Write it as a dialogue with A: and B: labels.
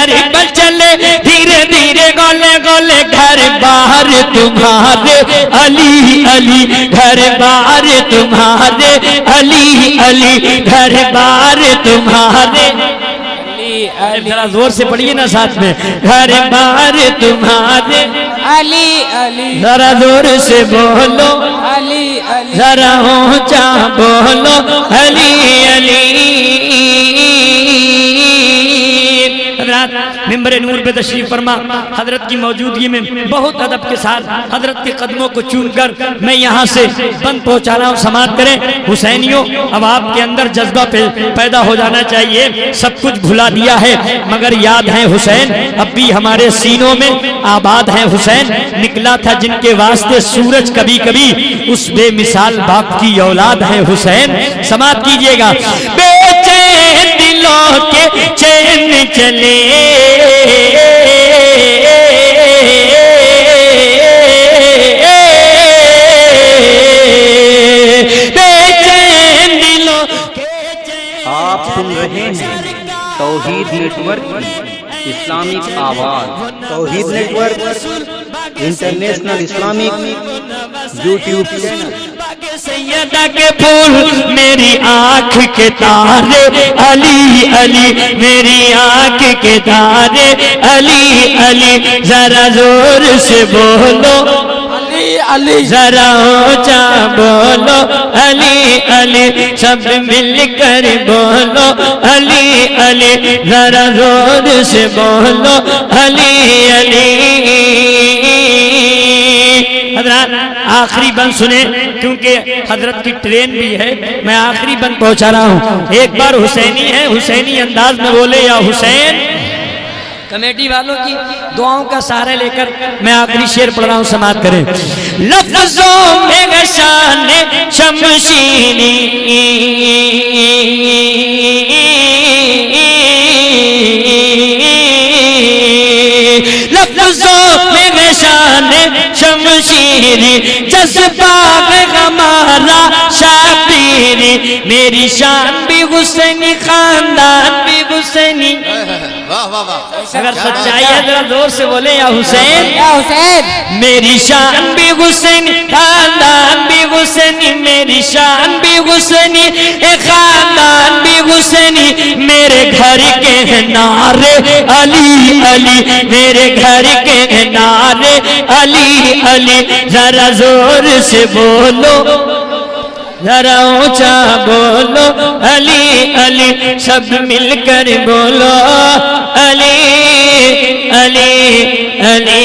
A: करबल चले धीरे धीरे गोले गोले घर बाहर तुम्हारे अली अली घर बाहर तुम्हारे अली अली घर बाहर तुम्हारे। जरा जोर से पढ़िए ना साथ में, घर बाहर तुम्हारे
B: अली अली,
A: जरा जोर से बोलो
B: अली अली,
A: जरा ऊंचा बोलो अली अली। मिंबर नूर पे तशरीफ फरमा, हजरत की मौजूदगी में बहुत अदब के साथ हजरत के कदमों को चूमकर मैं यहाँ से बंद पहुँचा रहा हूँ। समाप्त करें हुसैनियों, अब आपके अंदर जज्बा पैदा हो जाना चाहिए। सब कुछ भुला दिया है मगर याद है हुसैन अब भी हमारे सीनों में आबाद है। हुसैन निकला था जिनके वास्ते सूरज कभी कभी, उस बेमिसाल बाप की औलाद है हुसैन। समाप्त कीजिएगा। बेचैन दिलों के चैन चले बेचैन दिलों के चैन।
C: आप सुन रहे हैं तौहीद नेटवर्क की इस्लामिक आवाज़। Tauheed network international Islamic YouTube channel.
A: Syeda के फूल मेरी आँख के तारे अली अली, मेरी आँख के तारे अली अली। जरा जोर से बोलो
B: अली अली,
A: जरा ऊंचा बोलो अली अली। सब मिलकर बोलो अली अली, जरा जोर से बोलो अली अली। हजरत आखिरी बंद सुने क्योंकि हजरत की ट्रेन भी है। मैं आखिरी बंद पहुंचा रहा हूं। एक बार हुसैनी है, हुसैनी अंदाज में बोले या हुसैन। कमेटी वालों की दुआओं का सहारा लेकर मैं आखिरी शेर पढ़ रहा हूं, समाप्त करें। लफ्जों में शान शमशीनी लफ्जों में शान शमशीरी, जज्बा हमारा शाबीरी। मेरी शान भी हुसैनी, खानदान भी हुसैनी। अगर सच्चाई है जरा जोर से बोले या हुसैन।
B: या हुसैन।
A: मेरी शान भी हुसैनी, खानदान भी हुसैनी। मेरी शान भी हुसैनी, खानदान भी हुसैनी। मेरे घर के नारे अली अली, मेरे घर के नारे अली अली। जरा जोर से बोलो, जरा ऊंचा बोलो अली अली। सब मिलकर बोलो अली अली अली।